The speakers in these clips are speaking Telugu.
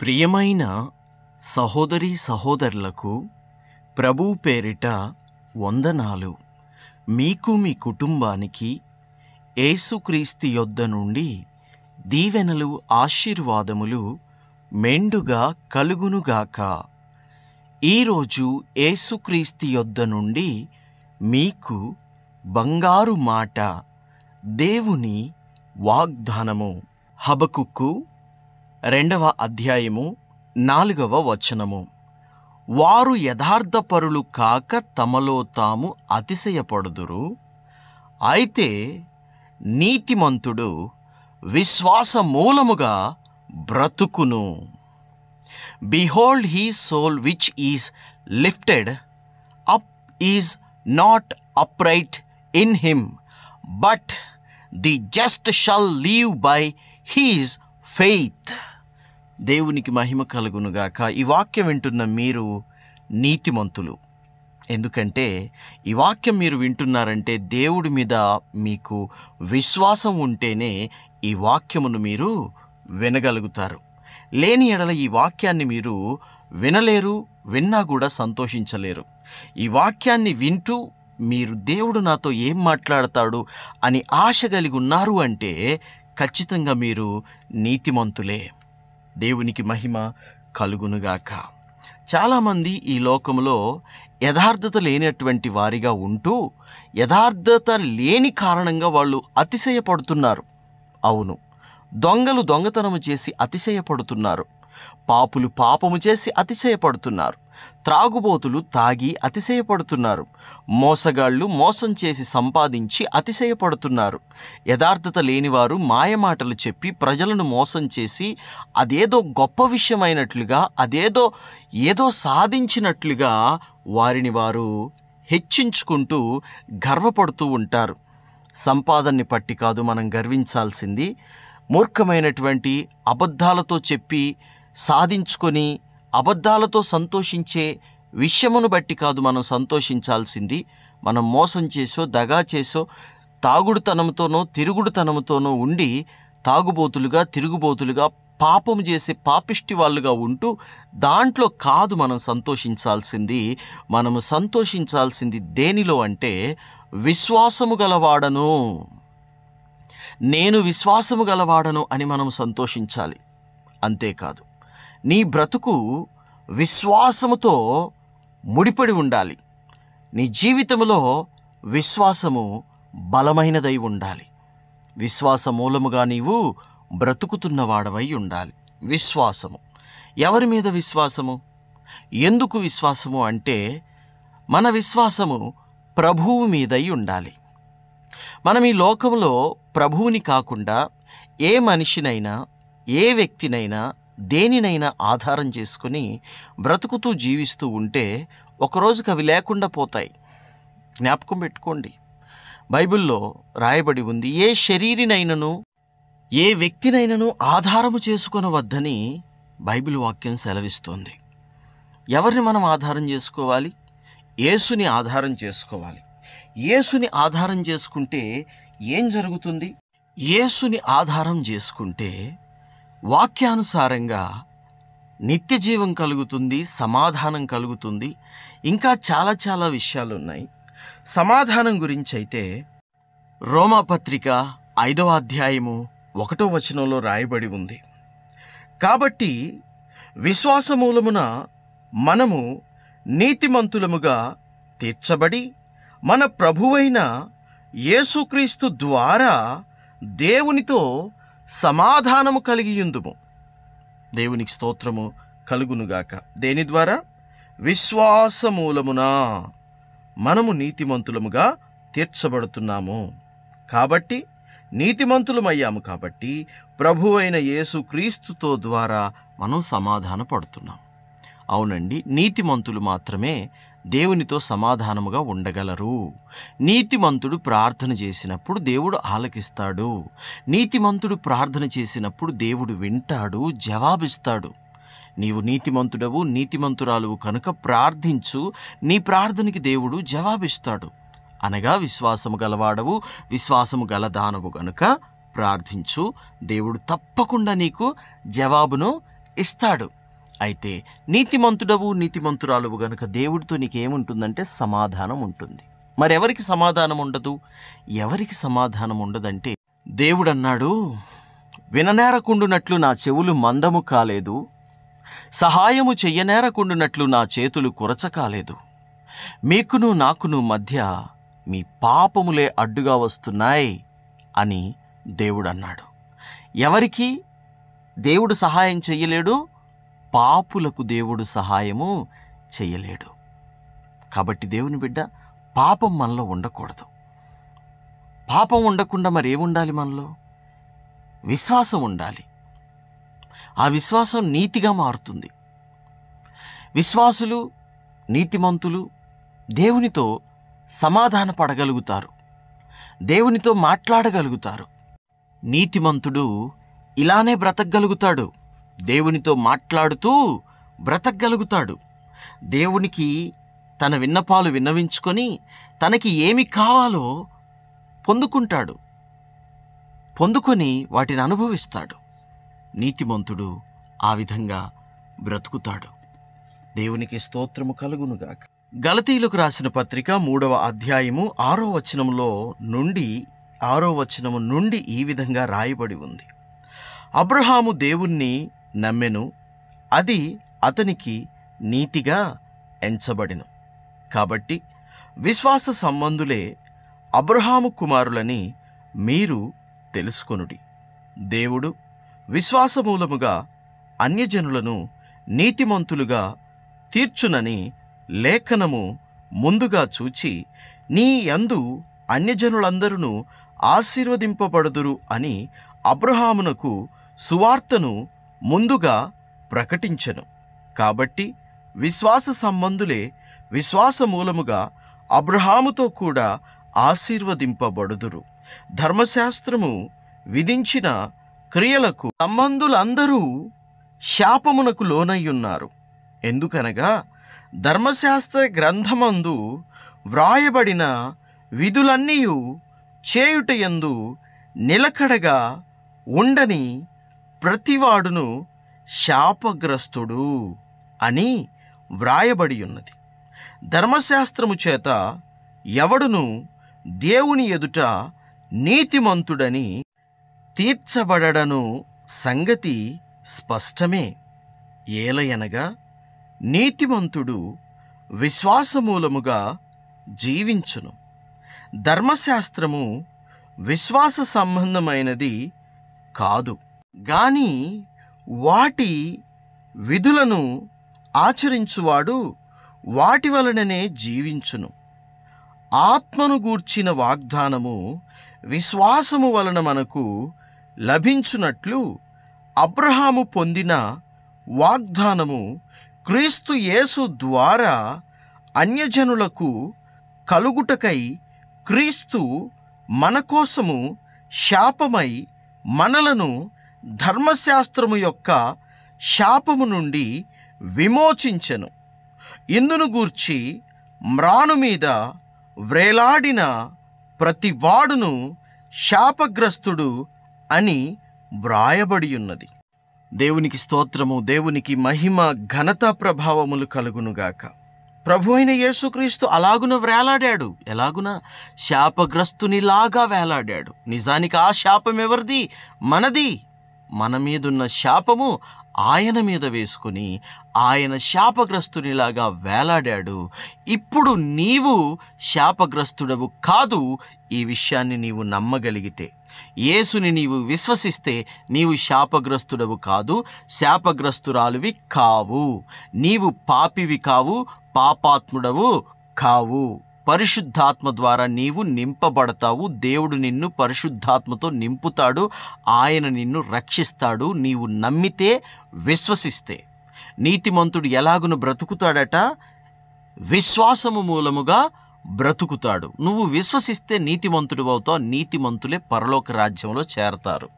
ప్రియమైన సహోదరీ సహోదరులకు ప్రభువు పేరిట వందనాలు. మీకు మీ కుటుంబానికి యేసుక్రీస్తు యొద్ద నుండి దీవెనలు ఆశీర్వాదములు మెండుగా కలుగునుగాక. ఈరోజు యేసుక్రీస్తు యొద్ద నుండి మీకు బంగారు మాట, దేవుని వాగ్దానము. హబకుక్కు 2వ అధ్యాయము 4వ వచనము. వారు యథార్థపరులు కాక తమలో తాము అతిశయపడుదురు, అయితే నీతిమంతుడు విశ్వాస మూలముగా బ్రతుకును. Behold, his soul which is lifted up is not upright in him, but the just shall live by his faith. దేవునికి మహిమ కలుగునుగాక. ఈ వాక్యం వింటున్న మీరు నీతిమంతులు. ఎందుకంటే ఈ వాక్యం మీరు వింటున్నారంటే దేవుడి మీద మీకు విశ్వాసం ఉంటేనే ఈ వాక్యమును మీరు వినగలుగుతారు. లేని ఎడల ఈ వాక్యాన్ని మీరు వినలేరు, విన్నా కూడా సంతోషించలేరు. ఈ వాక్యాన్ని వింటూ మీరు దేవుడు నాతో ఏం మాట్లాడతాడు అని ఆశ కలిగి ఉన్నారు అంటే ఖచ్చితంగా మీరు నీతిమంతులే. దేవునికి మహిమ కలుగునుగాక. చాలామంది ఈ లోకంలో యథార్థత లేనటువంటి వారిగా ఉంటూ యథార్థత లేని కారణంగా వాళ్ళు అతిశయపడుతున్నారు. అవును, దొంగలు దొంగతనము చేసి అతిశయపడుతున్నారు, పాపులు పాపము చేసి అతిశయపడుతున్నారు, త్రాగుబోతులు తాగి అతిశయపడుతున్నారు, మోసగాళ్ళు మోసం చేసి సంపాదించి అతిశయపడుతున్నారు, యథార్థత లేనివారు మాయమాటలు చెప్పి ప్రజలను మోసం చేసి అదేదో గొప్ప విషయమైనట్లుగా ఏదో సాధించినట్లుగా వారిని వారు హెచ్చించుకుంటూ గర్వపడుతూ ఉంటారు. సంపాదనని పట్టి కాదు మనం గర్వించాల్సింది, మూర్ఖమైనటువంటి అబద్ధాలతో చెప్పి సాధించుకొని అబద్ధాలతో సంతోషించే విషయమును బట్టి కాదు మనం సంతోషించాల్సింది. మనం మోసం చేసో దగా చేసో తాగుడుతనంతోనో తిరుగుడుతనంతోనో ఉండి తాగుబోతులుగా తిరుగుబోతులుగా పాపము చేసే పాపిష్టి వాళ్ళుగా ఉంటూ దాంట్లో కాదు మనం సంతోషించాల్సింది. మనము సంతోషించాల్సింది దేనిలో అంటే విశ్వాసము గలవాడను, నేను విశ్వాసము గలవాడను అని మనం సంతోషించాలి. అంతేకాదు, నీ బ్రతుకు విశ్వాసముతో ముడిపడి ఉండాలి. నీ జీవితంలో విశ్వాసము బలమైనదై ఉండాలి. విశ్వాస మూలముగా నీవు బ్రతుకుతున్నవాడవై ఉండాలి. విశ్వాసము ఎవరి మీద విశ్వాసము? ఎందుకు విశ్వాసము అంటే మన విశ్వాసము ప్రభువు మీదై ఉండాలి. మనం ఈ లోకంలో ప్రభువుని కాకుండా ఏ మనిషినైనా ఏ వ్యక్తినైనా దేనినైనా ఆధారం చేసుకుని బ్రతుకుతూ జీవిస్తూ ఉంటే ఒకరోజుకి అవి లేకుండా పోతాయి. జ్ఞాపకం పెట్టుకోండి, బైబిల్లో రాయబడి ఉంది, ఏ శరీరినైనను ఏ వ్యక్తినైనను ఆధారము చేసుకొనవద్దని బైబిల్ వాక్యం సెలవిస్తోంది. ఎవరిని మనం ఆధారం చేసుకోవాలి? యేసుని ఆధారం చేసుకోవాలి. యేసుని ఆధారం చేసుకుంటే ఏం జరుగుతుంది? యేసుని ఆధారం చేసుకుంటే వాక్యానుసారంగా నిత్య జీవం కలుగుతుంది, సమాధానం కలుగుతుంది, ఇంకా చాలా చాలా విషయాలు ఉన్నాయి. సమాధానం గురించి అయితే రోమాపత్రిక 5వ అధ్యాయము 1వ వచనంలో రాయబడి ఉంది, కాబట్టి విశ్వాస మూలమున మనము నీతిమంతులముగా తీర్చబడి మన ప్రభువైన యేసుక్రీస్తు ద్వారా దేవునితో సమాధానము కలిగియుందుము. దేవునికి స్తోత్రము కలుగునుగాక. దేని ద్వారా? విశ్వాస మూలమున మనము నీతిమంతులముగా తీర్చబడుతున్నాము. కాబట్టి నీతిమంతులమయ్యాము కాబట్టి ప్రభువైన యేసుక్రీస్తుతో ద్వారా మనం సమాధాన పడుతున్నాం. అవునండి, నీతిమంతులు మాత్రమే దేవునితో సమాధానముగా ఉండగలరు. నీతిమంతుడు ప్రార్థన చేసినప్పుడు దేవుడు ఆలకిస్తాడు. నీతిమంతుడు ప్రార్థన చేసినప్పుడు దేవుడు వింటాడు, జవాబిస్తాడు. నీవు నీతిమంతుడవు నీతిమంతురాలువు కనుక ప్రార్థించు, నీ ప్రార్థనకి దేవుడు జవాబిస్తాడు. అనగా విశ్వాసము గలవాడవు విశ్వాసము గలదానవు గనుక ప్రార్థించు, దేవుడు తప్పకుండా నీకు జవాబును ఇస్తాడు. అయితే నీతిమంతుడవు నీతిమంతురాలువు గనుక దేవుడితో నీకేముంటుందంటే సమాధానం ఉంటుంది. మరెవరికి సమాధానం ఉండదు? ఎవరికి సమాధానం ఉండదంటే దేవుడన్నాడు, విననేరకుండునట్లు నా చెవులు మందము కాలేదు, సహాయము చెయ్యనేరకుండునట్లు నా చేతులు కురచ కాలేదు. మీకును నాకును మధ్య మీ పాపములే అడ్డుగా వస్తున్నాయి అని దేవుడన్నాడు. ఎవరికి దేవుడు సహాయం చెయ్యలేడు? పాపులకు దేవుడు సహాయము చెయ్యలేడు. కాబట్టి దేవుని బిడ్డ, పాపం మనలో ఉండకూడదు. పాపం ఉండకుండా మరేముండాలి? మనలో విశ్వాసం ఉండాలి. ఆ విశ్వాసం నీతిగా మారుతుంది. విశ్వాసులు, నీతిమంతులు దేవునితో సమాధాన పడగలుగుతారు, దేవునితో మాట్లాడగలుగుతారు. నీతిమంతుడు ఇలానే బ్రతకగలుగుతాడు, దేవునితో మాట్లాడుతూ బ్రతకగలుగుతాడు. దేవునికి తన విన్నపాలు విన్నవించుకొని తనకి ఏమి కావాలో పొందుకుంటాడు, పొందుకొని వాటిని అనుభవిస్తాడు. నీతిమంతుడు ఆ విధంగా బ్రతుకుతాడు. దేవునికి స్తోత్రము కలుగునుగాక. గలతీయులకు రాసిన పత్రిక 3వ అధ్యాయము 6వ వచనము నుండి ఈ విధంగా రాయబడి ఉంది. అబ్రహాము దేవుణ్ణి నమ్మెను, అది అతనికి నీతిగా ఎంచబడెను. కాబట్టి విశ్వాస సంబంధులే అబ్రహాము కుమారులని మీరు తెలుసుకొనుడి. దేవుడు విశ్వాసమూలముగా అన్యజనులను నీతిమంతులుగా తీర్చునని లేఖనము ముందుగా చూచి, నీ యందు అన్యజనులందరూ ఆశీర్వదింపబడుదురు అని అబ్రహామునకు సువార్తను ముందుగా ప్రకటించెను. కాబట్టి విశ్వాస సంబంధులే విశ్వాసమూలముగా అబ్రహాముతో కూడా ఆశీర్వదింపబడుదురు. ధర్మశాస్త్రము విధించిన క్రియలకు సంబంధులందరూ శాపమునకు లోనయ్యున్నారు. ఎందుకనగా ధర్మశాస్త్ర గ్రంథమందు వ్రాయబడిన విధులన్నీయు చేయుటయందు నిలకడగా ఉండని ప్రతివాడును శాపగ్రస్తుడు అని వ్రాయబడి ఉన్నది. ధర్మశాస్త్రము చేత ఎవడును దేవుని ఎదుట నీతిమంతుడని తీర్చబడను సంగతి స్పష్టమే. ఏలయనగా నీతిమంతుడు విశ్వాసమూలముగా జీవించును. ధర్మశాస్త్రము విశ్వాస సంబంధమైనది కాదు, గాని వాటి విధులను ఆచరించువాడు వాటి వలననే జీవించును. ఆత్మను గూర్చిన వాగ్దానము విశ్వాసము వలన మనకు లభించునట్లు అబ్రహాము పొందిన వాగ్దానము క్రీస్తు యేసు ద్వారా అన్యజనులకు కలుగుటకై క్రీస్తు మన కోసము శాపమై మనలను ధర్మశాస్త్రము యొక్క శాపము నుండి విమోచించెను. ఇందును గూర్చి మ్రాను మీద వ్రేలాడిన ప్రతి వాడును శాపగ్రస్తుడు అని వ్రాయబడి ఉన్నది. దేవునికి స్తోత్రము, దేవునికి మహిమ, ఘనత, ప్రభావములు కలుగునుగాక. ప్రభు అయిన యేసుక్రీస్తు అలాగున వేలాడాడు. ఎలాగున? శాపగ్రస్తునిలాగా వేలాడాడు. నిజానికి ఆ శాపం ఎవరిది? మనది. మన మీదున్న శాపము ఆయన మీద వేసుకుని ఆయన శాపగ్రస్తునిలాగా వేలాడాడు. ఇప్పుడు నీవు శాపగ్రస్తుడవు కాదు. ఈ విషయాన్ని నీవు నమ్మగలిగితే, యేసుని నీవు విశ్వసిస్తే నీవు శాపగ్రస్తుడవు కాదు, శాపగ్రస్తురాలువి కావు. నీవు పాపివి కావు, పాపాత్ముడవు కావు. పరిశుద్ధాత్మ ద్వారా నీవు నింపబడతావు. దేవుడు నిన్ను పరిశుద్ధాత్మతో నింపుతాడు. ఆయన నిన్ను రక్షిస్తాడు. నీవు నమ్మితే, విశ్వసిస్తే. నీతిమంతుడు ఎలాగును బ్రతుకుతాడట? విశ్వాసము మూలముగా బ్రతుకుతాడు. నువ్వు విశ్వసిస్తే నీతిమంతుడు అవుతావు. నీతిమంతులే పరలోక రాజ్యంలో చేరతారు.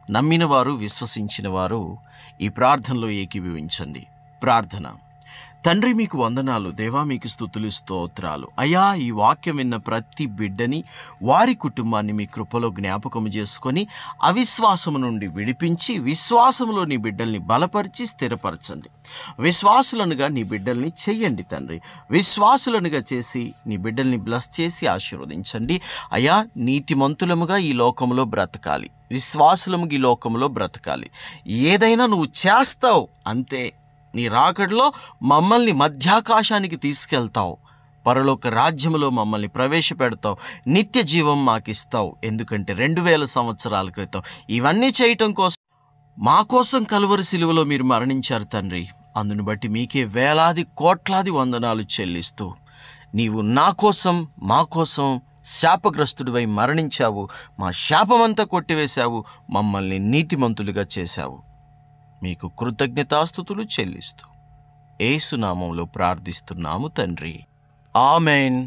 నమ్మిన వారు, విశ్వసించిన వారు ఈ ప్రార్థనలో ఏకీభవించండి. ప్రార్థన. తండ్రి మీకు వందనాలు, దేవా మీకు స్తుతులు స్తోత్రాలు. అయ్యా, ఈ వాక్యం విన్న ప్రతి బిడ్డని, వారి కుటుంబాన్ని మీ కృపలో జ్ఞాపకం చేసుకొని అవిశ్వాసము నుండి విడిపించి విశ్వాసములో నీ బిడ్డల్ని బలపరిచి స్థిరపరచండి. విశ్వాసులనుగా నీ బిడ్డల్ని చెయ్యండి తండ్రి. విశ్వాసులనుగా చేసి నీ బిడ్డల్ని బ్లెస్ చేసి ఆశీర్వదించండి. అయ్యా, నీతిమంతులముగా ఈ లోకంలో బ్రతకాలి, విశ్వాసులముగా ఈ లోకంలో బ్రతకాలి. ఏదైనా నువ్వు చేస్తావు అంతే. నీ రాకడలో మమ్మల్ని మధ్యాకాశానికి తీసుకెళ్తావు, పరలోక రాజ్యములో మమ్మల్ని ప్రవేశపెడతావు, నిత్య జీవం మాకిస్తావు. ఎందుకంటే 2000 సంవత్సరాల క్రితం ఇవన్నీ చేయటం కోసం, మా కోసం కలువరి సిలువలో మీరు మరణించారు తండ్రి. అందును బట్టి మీకే వేలాది కోట్లాది వందనాలు చెల్లిస్తూ, నీవు నా కోసం, మా కోసం శాపగ్రస్తుడివై మరణించావు, మా శాపమంతా కొట్టివేశావు, మమ్మల్ని నీతిమంతులుగా చేశావు. మీకు కృతజ్ఞతాస్తుతులు చెల్లిస్తూ యేసు నామములో ప్రార్థిస్తున్నాము తండ్రి. Amen,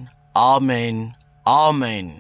amen, amen.